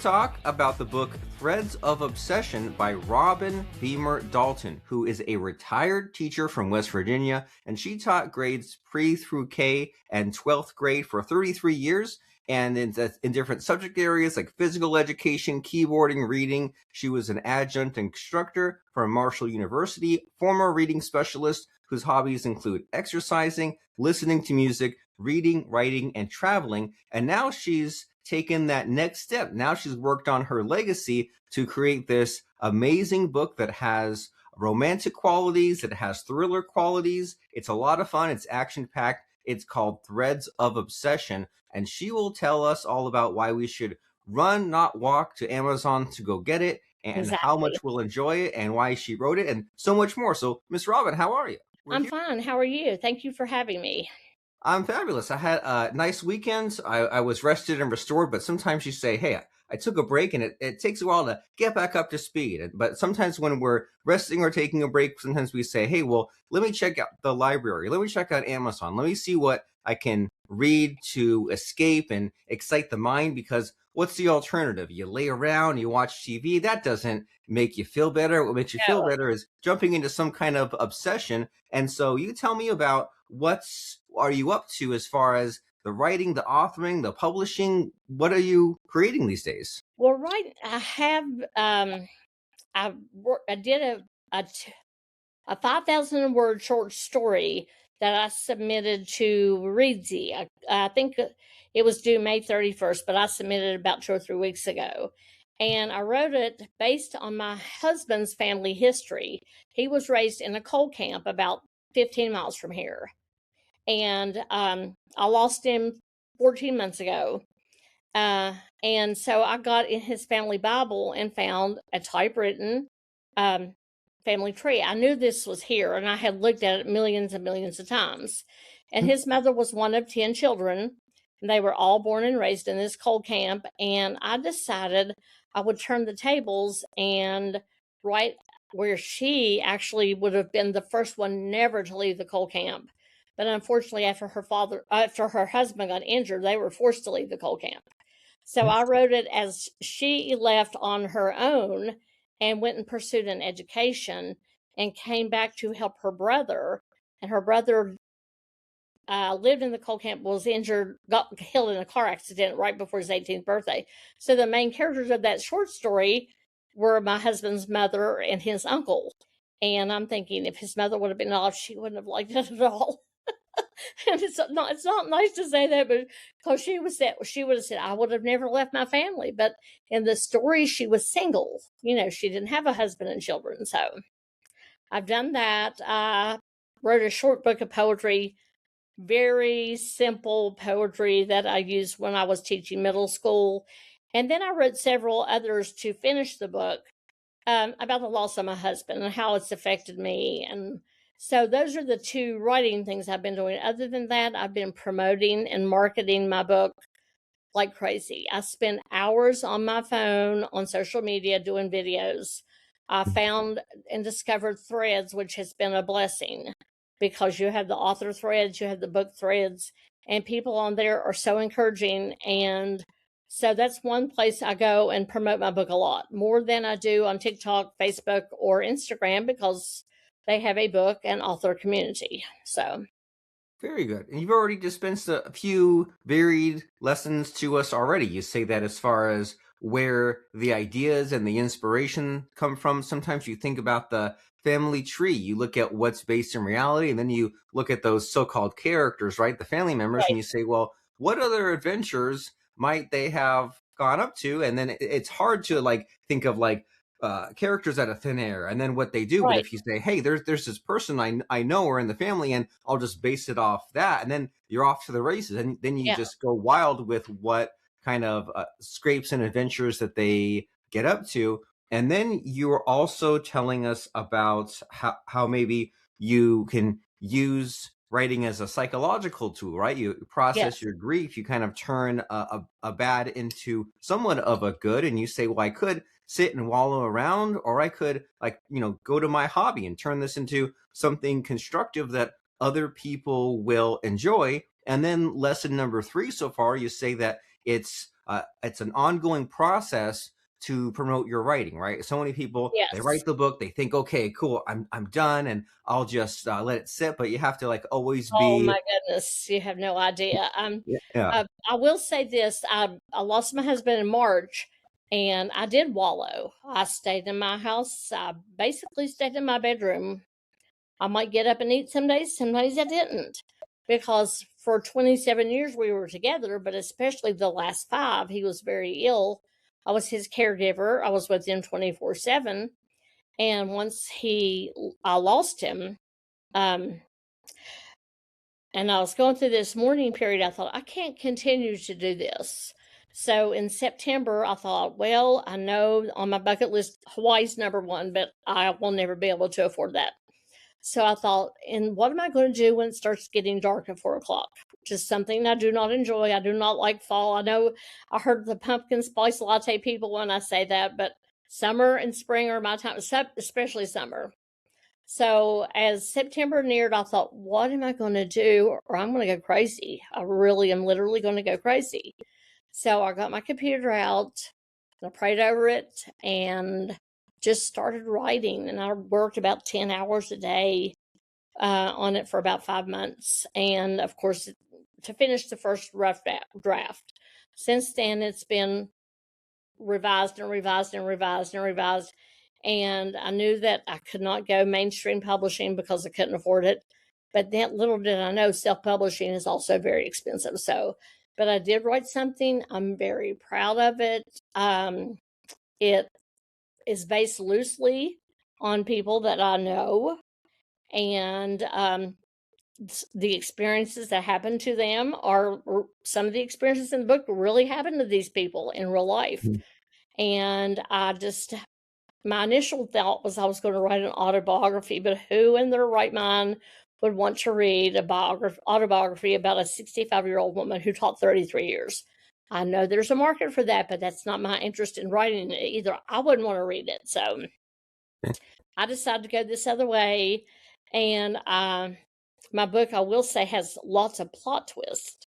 talk about the book Threads of Obsession by Robin Beamer Dalton, who is a retired teacher from West Virginia, and she taught grades pre through K and 12th grade for 33 years. And in different subject areas like physical education, keyboarding, reading. She was an adjunct instructor for Marshall University, former reading specialist whose hobbies include exercising, listening to music, reading, writing, and traveling. And now she's taken that next step. Now she's worked on her legacy to create this amazing book that has romantic qualities, it has thriller qualities. It's a lot of fun. It's action-packed. It's called Threads of Obsession, and she will tell us all about why we should run, not walk, to Amazon to go get it, and how much we'll enjoy it, and why she wrote it, and so much more. So, Miss Robin, how are you? I'm fine. How are you? Thank you for having me. I'm fabulous. I had a nice weekend. I was rested and restored, but sometimes you say, hey, I took a break, and it takes a while to get back up to speed. But sometimes when we're resting or taking a break, sometimes we say, hey, well, let me check out the library. Let me check out Amazon. Let me see what I can read to escape and excite the mind, because what's the alternative? You lay around, you watch TV. That doesn't make you feel better. What makes you feel better is jumping into some kind of obsession. And so you tell me about what are you up to as far as the writing, the authoring, the publishing? What are you creating these days? Well, right, I have I did a 5,000 word short story that I submitted to Reedsy. I think it was due May 31st, but I submitted about 2 or 3 weeks ago. And I wrote it based on my husband's family history. He was raised in a coal camp about 15 miles from here. And I lost him 14 months ago. And so I got in his family Bible and found a typewritten family tree. I knew this was here, and I had looked at it millions and millions of times. And his mother was one of 10 children. And they were all born and raised in this coal camp. And I decided I would turn the tables and write where she actually would have been the first one never to leave the coal camp. But unfortunately, after her husband got injured, they were forced to leave the coal camp. So I wrote it as she left on her own and went and pursued an education and came back to help her brother. And her brother lived in the coal camp, was injured, got killed in a car accident right before his 18th birthday. So the main characters of that short story were my husband's mother and his uncle. And I'm thinking, if his mother would have been alive, she wouldn't have liked it at all. And it's not nice to say that, but because she would have said, I would have never left my family. But in the story, she was single. She didn't have a husband and children. So I've done that. I wrote a short book of poetry, very simple poetry that I used when I was teaching middle school. And then I wrote several others to finish the book about the loss of my husband and how it's affected me. And so those are the two writing things I've been doing. Other than that, I've been promoting and marketing my book like crazy. I spend hours on my phone, on social media, doing videos. I found and discovered Threads, which has been a blessing, because you have the author threads, you have the book threads, and people on there are so encouraging. And so that's one place I go and promote my book a lot, more than I do on TikTok, Facebook, or Instagram, because they have a book and author community. So very good. And you've already dispensed a few varied lessons to us already. You say that as far as where the ideas and the inspiration come from. Sometimes you think about the family tree. You look at what's based in reality, and then you look at those so-called characters, right? The family members, and you say, well, what other adventures might they have gone up to? And then it's hard to think of characters out of thin air and then what they do. But if you say, hey, there's this person I know or in the family, and I'll just base it off that, and then you're off to the races. And then you just go wild with what kind of scrapes and adventures that they get up to. And then you're also telling us about how maybe you can use writing as a psychological tool, right? You process your grief, you kind of turn a bad into somewhat of a good, and you say, well, I could sit and wallow around, or I could go to my hobby and turn this into something constructive that other people will enjoy. And then lesson number 3 so far, you say that it's it's an ongoing process to promote your writing, right? So many people, they Yes. write the book, they think, okay, cool, I'm done, and I'll just let it sit. But you have to like always Oh be, my goodness, you have no idea. yeah. I will say this: I lost my husband in March, and I did wallow. I stayed in my house. I basically stayed in my bedroom. I might get up and eat some days I didn't, because for 27 years we were together, but especially the last 5, he was very ill. I was his caregiver. I was with him 24/7, and once I lost him. Um, And I was going through this mourning period. I thought, I can't continue to do this. So in September, I thought, well, I know on my bucket list, Hawaii's #1, but I will never be able to afford that. So I thought, and what am I going to do when it starts getting dark at 4 o'clock? Just something I do not enjoy. I do not like fall. I know I heard the pumpkin spice latte people when I say that, but summer and spring are my time, especially summer. So as September neared, I thought, what am I going to do? Or I'm going to go crazy. I really am literally going to go crazy. So I got my computer out, I prayed over it, and just started writing. And I worked about 10 hours a day on it for about 5 months. And of course, to finish the first rough draft. Since then, it's been revised and revised and revised and revised. And I knew that I could not go mainstream publishing because I couldn't afford it. But that little did I know, self-publishing is also very expensive. So, but I did write something. I'm very proud of it. It is based loosely on people that I know, and the experiences that happened to them are some of the experiences in the book really happened to these people in real life. Mhm. And my initial thought was I was going to write an autobiography, but who in their right mind would want to read a autobiography about a 65-year-old woman who taught 33 years? I know there's a market for that, but that's not my interest in writing it either. I wouldn't want to read it. So I decided to go this other way. And my book, I will say, has lots of plot twists.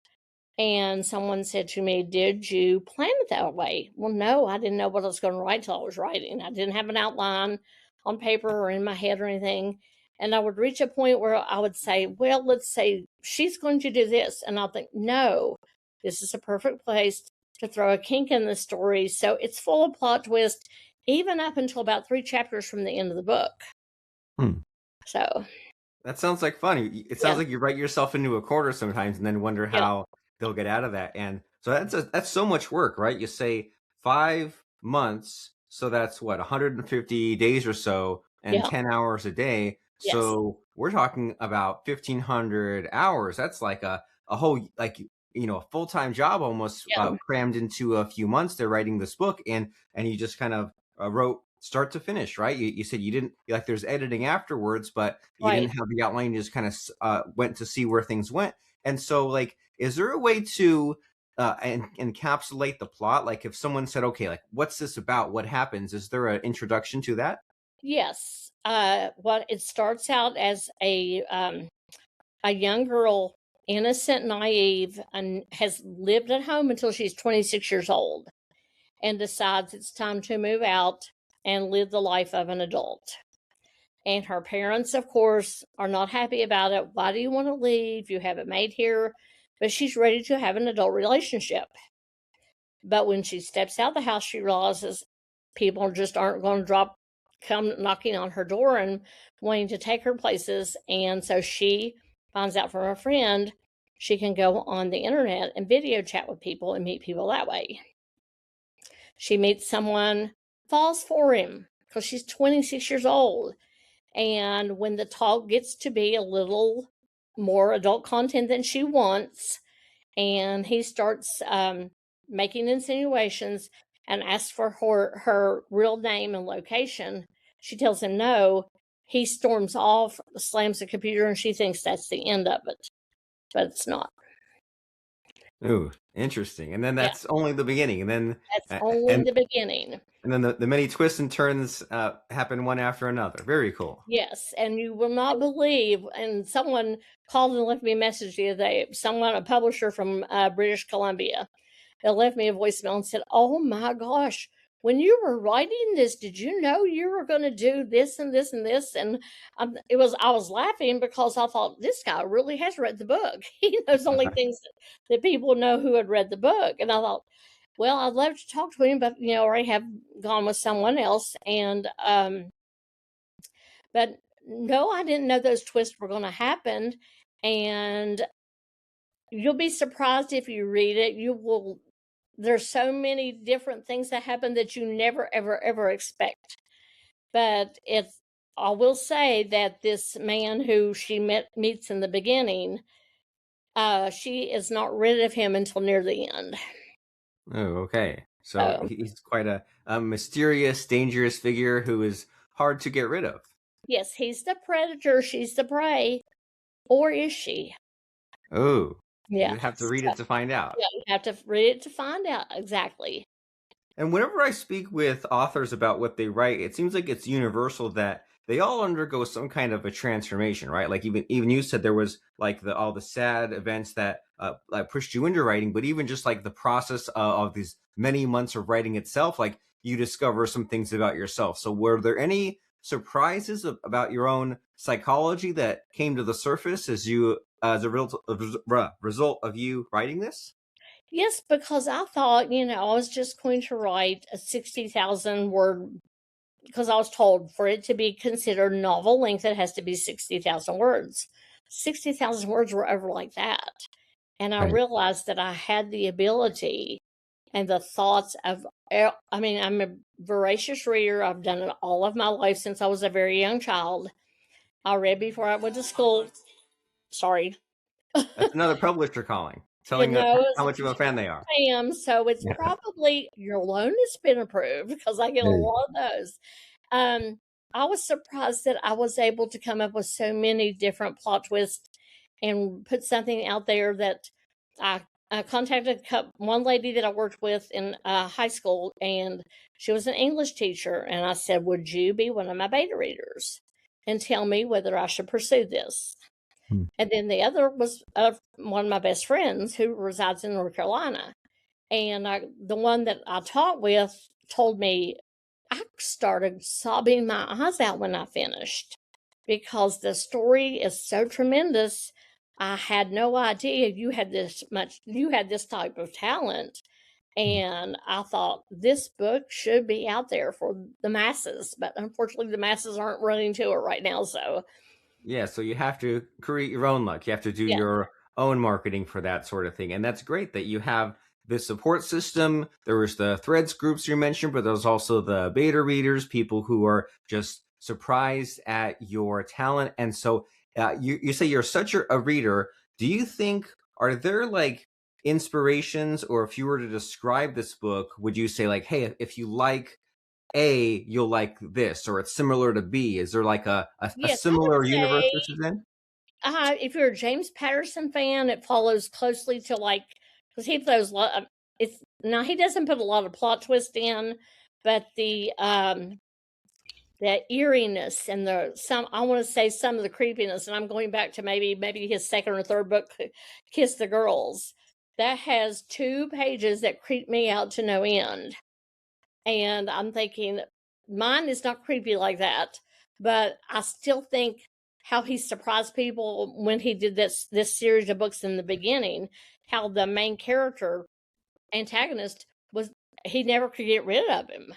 And someone said to me, did you plan it that way? Well, no, I didn't know what I was going to write till I was writing. I didn't have an outline on paper or in my head or anything. And I would reach a point where I would say, well, let's say she's going to do this. And I'll think, no, this is a perfect place to throw a kink in the story. So it's full of plot twists, even up until about 3 chapters from the end of the book. Hmm. So, That sounds like fun. It sounds yeah, like you write yourself into a corner sometimes and then wonder yeah, how they'll get out of that. And so that's so much work, right? You say 5 months, so that's what, 150 days or so, and yeah, 10 hours a day. yes, So we're talking about 1,500 hours. That's like a whole, like, a full-time job almost, yeah, crammed into a few months. They're writing this book, and you just kind of wrote start to finish, right? You said you didn't, like, there's editing afterwards, but you didn't right. have the outline. You just kind of went to see where things went. And so, like, is there a way to encapsulate the plot? Like, if someone said, okay, like, what's this about? What happens? Is there an introduction to that? Yes. What it starts out as a young girl, innocent, naive, and has lived at home until she's 26 years old, and decides it's time to move out and live the life of an adult. And her parents, of course, are not happy about it. Why do you want to leave? You have it made here. But she's ready to have an adult relationship. But when she steps out the house, she realizes people just aren't going to come knocking on her door and wanting to take her places. And so she finds out from a friend she can go on the internet and video chat with people and meet people that way. She meets someone, falls for him because she's 26 years old. And when the talk gets to be a little more adult content than she wants, and he starts making insinuations and asks for her real name and location, she tells him no. He storms off, slams the computer, and she thinks that's the end of it, but it's not. Ooh, interesting. And then Yeah, that's only the beginning. And then that's uh, only and the beginning. and then the many twists and turns happen one after another. Very cool. Yes, and you will not believe. And someone called and left me a message the other day. Someone, a publisher from British Columbia, that left me a voicemail and said, "Oh my gosh, when you were writing this, did you know you were going to do this and this and this?" And I was laughing because I thought, this guy really has read the book. He knows only things that people know who had read the book. And I thought, well, I'd love to talk to him, but I already have gone with someone else. And but no, I didn't know those twists were going to happen. And you'll be surprised if you read it. You will. There's so many different things that happen that you never, ever, ever expect. But I will say that this man who she meets in the beginning, she is not rid of him until near the end. Oh, okay. So he's quite a mysterious, dangerous figure who is hard to get rid of. Yes, he's the predator. She's the prey. Or is she? Oh, yeah. You have to read it to find out. Yeah, you have to read it to find out. Exactly. And whenever I speak with authors about what they write, it seems like it's universal that they all undergo some kind of a transformation, right? Like even you said there was like all the sad events that like pushed you into writing, but even just like the process of these many months of writing itself, like you discover some things about yourself. So were there any surprises about your own psychology that came to the surface as a result of you writing this? Yes, because I thought, I was just going to write a 60,000 word, because I was told for it to be considered novel length, it has to be 60,000 words. 60,000 words were over like that. And I realized that I had the ability and the thoughts of, I'm a voracious reader. I've done it all of my life since I was a very young child. I read before I went to school. Sorry. That's another publisher calling, telling us how much of a fan they are. So it's probably your loan has been approved, because I get a lot of those. I was surprised that I was able to come up with so many different plot twists and put something out there that I contacted one lady that I worked with in high school, and she was an English teacher. And I said, would you be one of my beta readers and tell me whether I should pursue this? And then the other was one of my best friends who resides in North Carolina. And the one that I taught with told me, I started sobbing my eyes out when I finished, because the story is so tremendous. I had no idea you had this type of talent. And I thought this book should be out there for the masses, but unfortunately the masses aren't running to it right now. So so you have to create your own luck. You have to do your own marketing for that sort of thing. And that's great that you have the support system. There was the threads groups you mentioned, but there's also the beta readers, people who are just surprised at your talent. And so you say you're such a reader. Do you think, are there like inspirations, or if you were to describe this book, would you say like, hey, if you like A, you'll like this, or it's similar to B? Is there like a similar universe this is in? If you're a James Patterson fan, it follows closely to because he throws he doesn't put a lot of plot twist in, but the eeriness and I want to say some of the creepiness, and I'm going back to maybe his second or third book, Kiss the Girls, that has 2 pages that creep me out to no end. And I'm thinking, mine is not creepy like that, but I still think how he surprised people when he did this series of books in the beginning, how the main character, Antagonist, he never could get rid of him.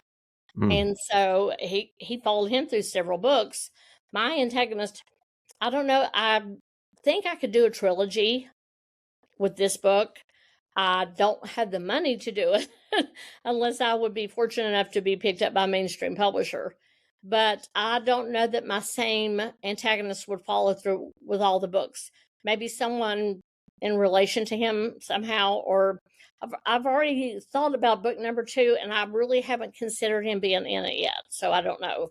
And so he followed him through several books. My Antagonist, I don't know, I think I could do a trilogy with this book. I don't have the money to do it unless I would be fortunate enough to be picked up by a mainstream publisher. But I don't know that my same Antagonist would follow through with all the books. Maybe someone in relation to him somehow, or I've already thought about book number 2, and I really haven't considered him being in it yet. So I don't know.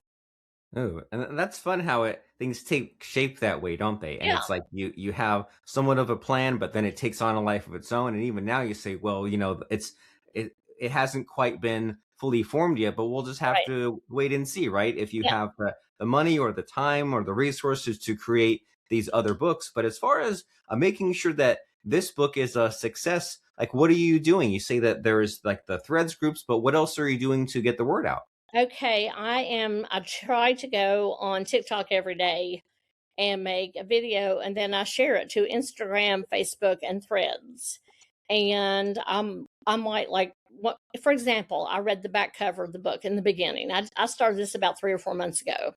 Oh, and that's fun how things take shape that way, don't they? And it's like you have somewhat of a plan, but then it takes on a life of its own. And even now you say, well, it hasn't quite been fully formed yet, but we'll just have to wait and see, right? If you have the money or the time or the resources to create these other books. But as far as making sure that this book is a success, like, what are you doing? You say that there's like the threads groups, but what else are you doing to get the word out? Okay, I try to go on TikTok every day and make a video, and then I share it to Instagram, Facebook, and Threads. And I might like what, for example, I read the back cover of the book in the beginning. I started this about 3 or 4 months ago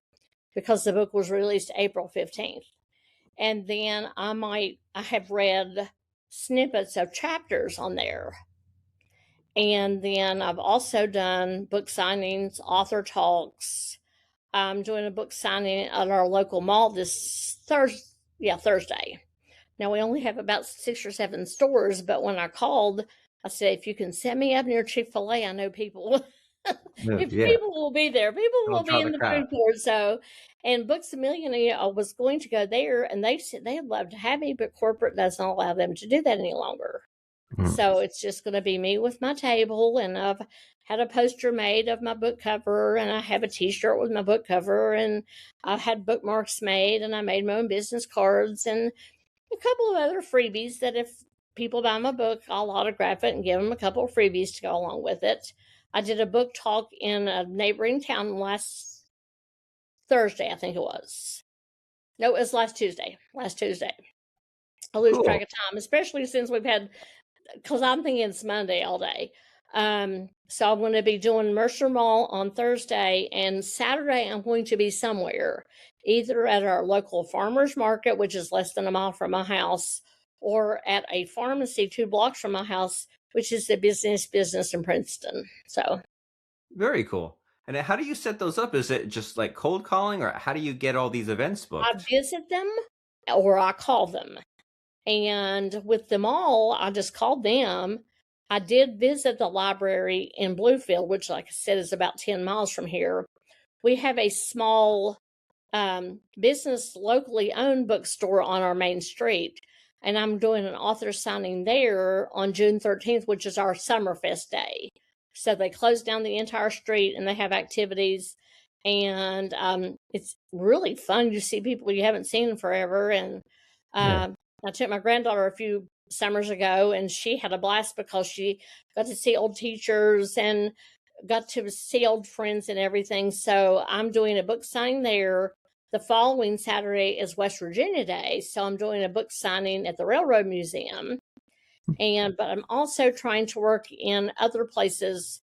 because the book was released April 15th. And then I have read snippets of chapters on there. And then I've also done book signings, author talks. I'm doing a book signing at our local mall this Thursday. Now we only have about 6 or 7 stores, but when I called, I said, if you can set me up near Chick-fil-A, I know people. If Yeah, people will be there, people don't will be draw in the the crowd. food court. So, and Books a Million, I was going to go there, and they said they'd love to have me, but corporate doesn't allow them to do that any longer. Mm. So it's just going to be me with my table, and I've had a poster made of my book cover, and I have a T-shirt with my book cover, and I've had bookmarks made, and I made my own business cards, and a couple of other freebies that if people buy my book, I'll autograph it and give them a couple of freebies to go along with it. I did a book talk in a neighboring town last Thursday, I think it was. No, it was last Tuesday. Last Tuesday. I lose track Cool. of time, especially since we've had, because I'm thinking it's Monday all day. So I'm going to be doing Mercer Mall on Thursday, and Saturday I'm going to be somewhere, either at our local farmers market, which is less than a mile from my house, or at a pharmacy 2 blocks from my house, which is the business in Princeton. So Very cool. And how do you set those up? Is it just like cold calling, or how do you get all these events I booked? visit them or I call them. And with them all, I just called them. I did visit the library in Bluefield, which, like I said, is about 10 miles from here. We have a small business, locally owned bookstore on our main street. And I'm doing an author signing there on June 13th, which is our Summerfest day. So they close down the entire street and they have activities. And it's really fun to see people you haven't seen in forever. And Yeah. I took my granddaughter a few summers ago, and she had a blast because she got to see old teachers and got to see old friends and everything. So I'm doing a book signing there. The following Saturday is West Virginia Day, so I'm doing a book signing at the Railroad Museum. But I'm also trying to work in other places,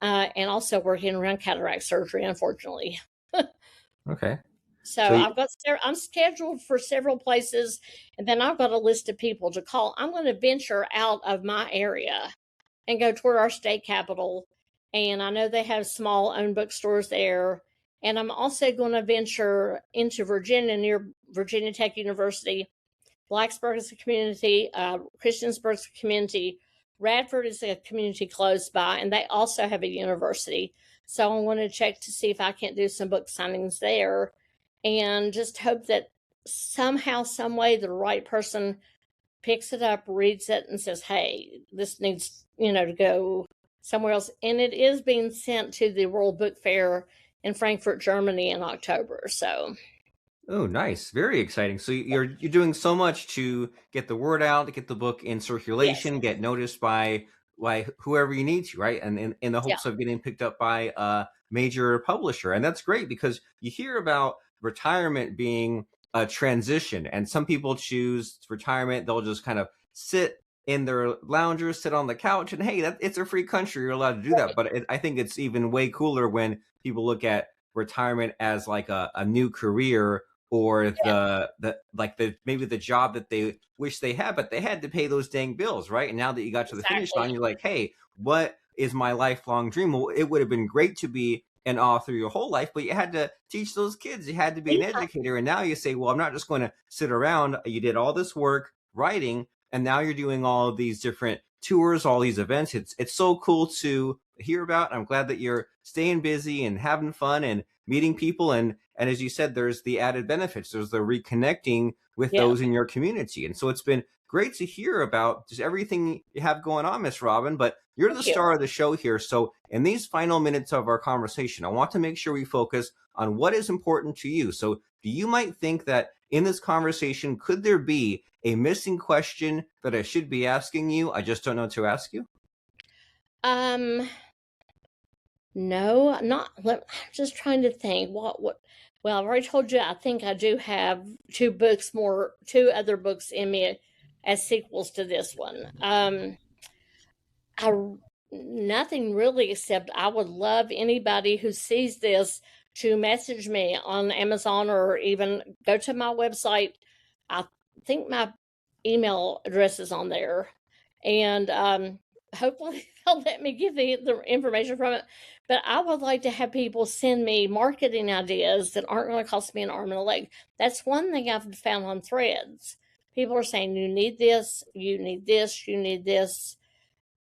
and also working around cataract surgery, unfortunately. Okay. So So I'm scheduled for several places, and then I've got a list of people to call. I'm going to venture out of my area and go toward our state capital. And I know they have small owned bookstores there. And I'm also going to venture into Virginia near Virginia Tech University. Blacksburg is a community, Christiansburg is a community, Radford is a community close by, and they also have a university. So I want to check to see if I can't do some book signings there, and just hope that somehow, some way, the right person picks it up, reads it, and says, hey, this needs, to go somewhere else. And it is being sent to the World Book Fair in Frankfurt, Germany in October. So, oh, nice. Very exciting. So you're doing so much to get the word out, to get the book in yes. circulation, get noticed by whoever you need to, right? And in the Yeah. hopes of getting picked up by a major publisher. And that's great because you hear about retirement being a transition, and some people choose retirement, they'll just kind of sit in their loungers, sit on the couch, and hey, it's a free country, you're allowed to do that. But I think it's even way cooler when people look at retirement as like a new career, or Yeah. the maybe the job that they wish they had, but they had to pay those dang bills, right? And now that you got to the finish line, Exactly. you're like, hey, what is my lifelong dream? Well, it would have been great to be an author your whole life, but you had to teach those kids, you had to be an Yeah. educator. And now you say, well, I'm not just going to sit around. You did all this work writing, and now you're doing all of these different tours, all these events. It's so cool to hear about. I'm glad that you're staying busy and having fun and meeting people. And as you said, there's the added benefits. There's the reconnecting with Yeah. those in your community. And so it's been great to hear about just everything you have going on, Miss Robin. But you're the Thank you. star of the show here. So in these final minutes of our conversation, I want to make sure we focus on what is important to you. So do you might think that in this conversation, could there be a missing question that I should be asking you? I just don't know to ask you. No, not. I'm just trying to think. What? Well, I've already told you. I think I do have two other books in me as sequels to this one. I nothing really, except I would love anybody who sees this to message me on Amazon or even go to my website. I think my email address is on there, and hopefully they'll let me give the information from it. But I would like to have people send me marketing ideas that aren't going to cost me an arm and a leg. That's one thing I've found on Threads. People are saying, you need this, you need this, you need this,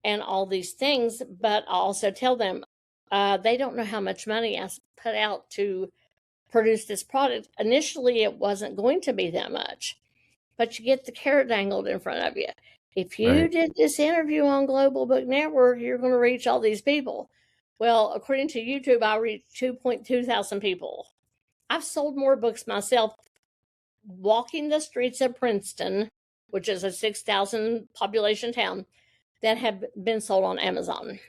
and all these things. But I also tell them they don't know how much money I put out to produce this product. Initially, it wasn't going to be that much, but you get the carrot dangled in front of you. If you Right. did this interview on Global Book Network, you're going to reach all these people. Well, according to YouTube, I reached 2.2 thousand people. I've sold more books myself walking the streets of Princeton, which is a 6,000 population town, that have been sold on Amazon.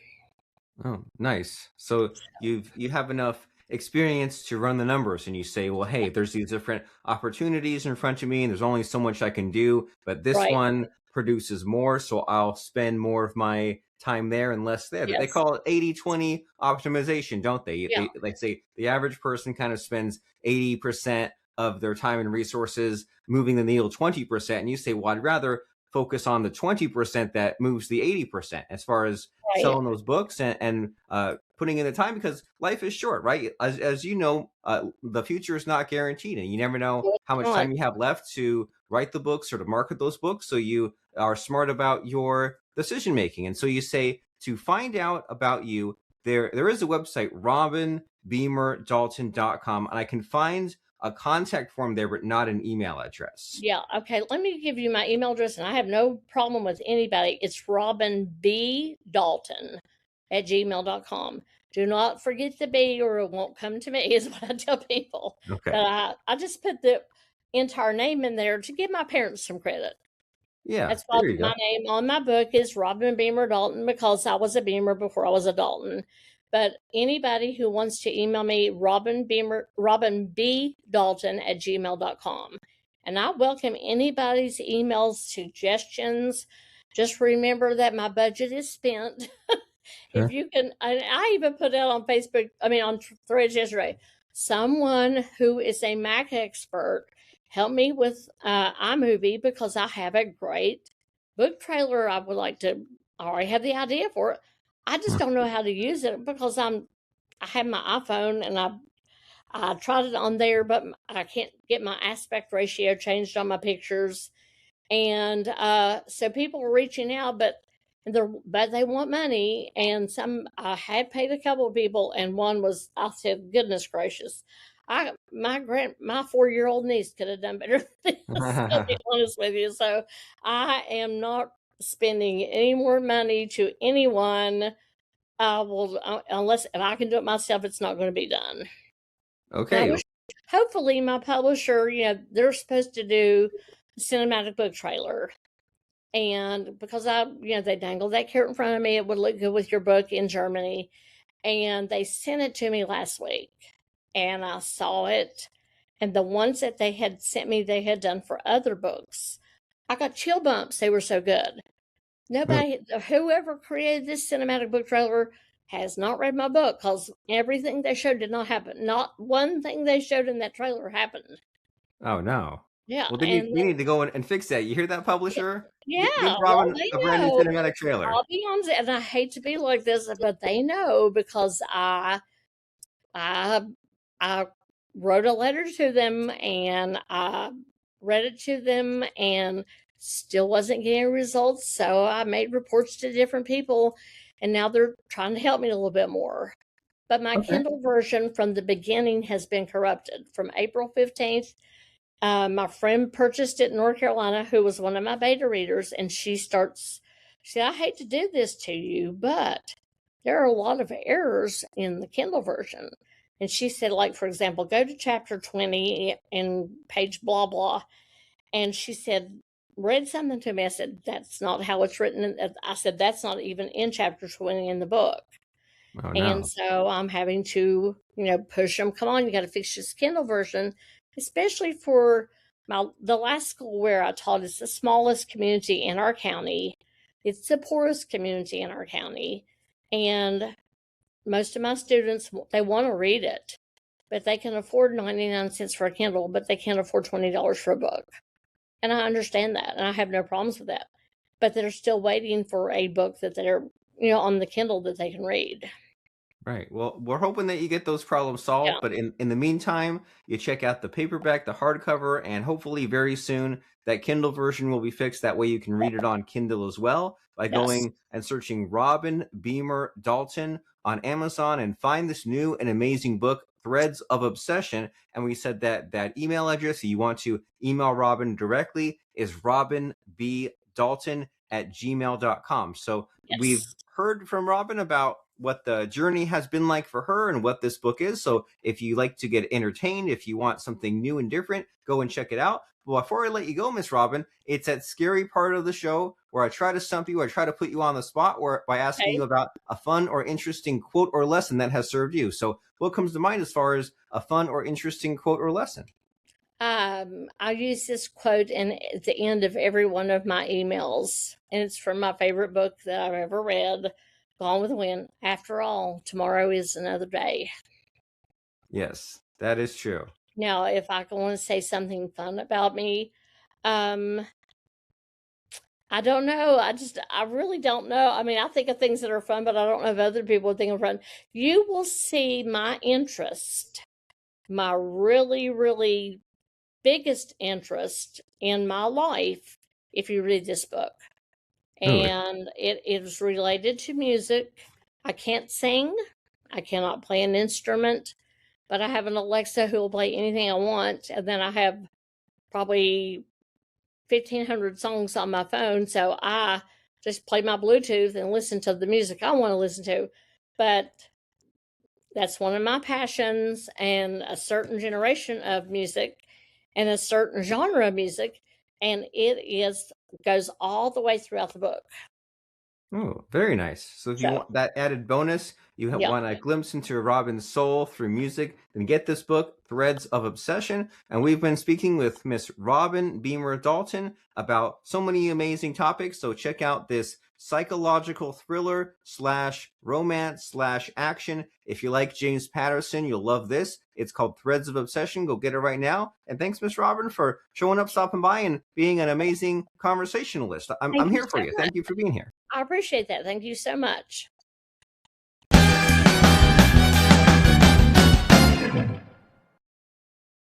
Oh, nice. So you have enough experience to run the numbers, and you say, well, hey, there's these different opportunities in front of me, and there's only so much I can do, but this Right. one produces more, so I'll spend more of my time there and less there. They Yes. call it 80-20 optimization, don't they? Yeah. They like say the average person kind of spends 80% of their time and resources moving the needle 20%, and you say, well, I'd rather focus on the 20% that moves the 80% as far as Right. selling those books and putting in the time, because life is short, right? As you know, the future is not guaranteed, and you never know how much Right. time you have left to write the books or to market those books. So you are smart about your decision making. And so you say, to find out about you, there is a website, robinbeamerdalton.com, and I can find a contact form there, but not an email address. Yeah. Okay. Let me give you my email address, and I have no problem with anybody. It's Robin B. Dalton at gmail.com. Do not forget the B or it won't come to me, is what I tell people. Okay. But I just put the entire name in there to give my parents some credit. Yeah, That's why there you my go. name on my book is Robin Beamer Dalton, because I was a Beamer before I was a Dalton. But anybody who wants to email me, Robin B. Dalton at gmail.com. And I welcome anybody's emails, suggestions. Just remember that my budget is spent. If Sure. you can, I even put out on Facebook, on Threads yesterday, someone who is a Mac expert help me with iMovie, because I have a great book trailer I would like to. I already have the idea for it. I just don't know how to use it because I have my iPhone, and I tried it on there, but I can't get my aspect ratio changed on my pictures. And so people are reaching out, but they want money. And I had paid a couple of people, and one was, I said, goodness gracious, my 4-year-old niece could have done better than this, to be honest with you. So I am not spending any more money to anyone. Unless if I can do it myself, it's not going to be done. And I Okay. wish, hopefully, my publisher, they're supposed to do a cinematic book trailer. And because they dangled that carrot in front of me, it would look good with your book in Germany. And they sent it to me last week, and I saw it. And the ones that they had sent me, they had done for other books. I got chill bumps. They were so good. Whoever created this cinematic book trailer has not read my book, because everything they showed did not happen. Not one thing they showed in that trailer happened. Oh no. Yeah, Well, then and you need to go and fix that. You hear that, publisher? Give yeah, well, Robin they a brand new know. cinematic trailer. I'll be honest, and I hate to be like this, but they know, because I I wrote a letter to them, and I read it to them, and still wasn't getting results. So I made reports to different people, and now they're trying to help me a little bit more. But my Okay. Kindle version from the beginning has been corrupted. From April 15th, my friend purchased it in North Carolina, who was one of my beta readers, and she said, I hate to do this to you, but there are a lot of errors in the Kindle version. And she said, like, for example, go to chapter 20 and page blah, blah. And she said, read something to me. I said, that's not how it's written. I said, that's not even in chapter 20 in the book. Oh, And no. so I'm having to, push them. Come on, you got to fix this Kindle version, especially for the last school where I taught. It's the smallest community in our county. It's the poorest community in our county. And most of my students, they want to read it, but they can afford 99 cents for a Kindle, but they can't afford $20 for a book. And I understand that, and I have no problems with that. But they're still waiting for a book that they're, on the Kindle that they can read. Right. Well, we're hoping that you get those problems solved, Yeah. but in the meantime, you check out the paperback, the hardcover, and hopefully very soon that Kindle version will be fixed. That way you can read it on Kindle as well by Yes. going and searching Robin Beamer Dalton on Amazon and find this new and amazing book, Threads of Obsession. And we said that that email address you want to email Robin directly is robinbdalton@gmail.com. So we've Yes. heard from Robin about what the journey has been like for her and what this book is. So if you like to get entertained, if you want something new and different, go and check it out. But before I let you go, Miss Robin, it's that scary part of the show where I try to stump you, I try to put you on the spot by asking you Okay. about a fun or interesting quote or lesson that has served you. So what comes to mind as far as a fun or interesting quote or lesson? I use this quote at the end of every one of my emails, and it's from my favorite book that I've ever read, Gone with the Wind. After all, tomorrow is another day. Yes, that is true. Now, if I want to say something fun about me, um, I don't know. I really don't know. I mean, I think of things that are fun, but I don't know if other people think of fun. You will see my interest, my really, really biggest interest in my life if you read this book. Ooh, And it is related to music. I can't sing. I cannot play an instrument, but I have an Alexa who will play anything I want. And then I have probably 1,500 songs on my phone. So I just play my Bluetooth and listen to the music I want to listen to. But that's one of my passions, and a certain generation of music and a certain genre of music. And goes all the way throughout the book. oh, very nice. So if you So, want that added bonus, you yeah. want a glimpse into Robin's soul through music, then get this book, Threads of Obsession. And we've been speaking with Miss Robin Beamer Dalton about so many amazing topics. So check out this psychological thriller slash romance slash action. If you like James Patterson, you'll love this. It's called Threads of Obsession. Go get it right now. And thanks, Miss Robin, for showing up, stopping by, and being an amazing conversationalist. I'm Thank you here for so you. much. Thank you for being here. I appreciate that. Thank you so much.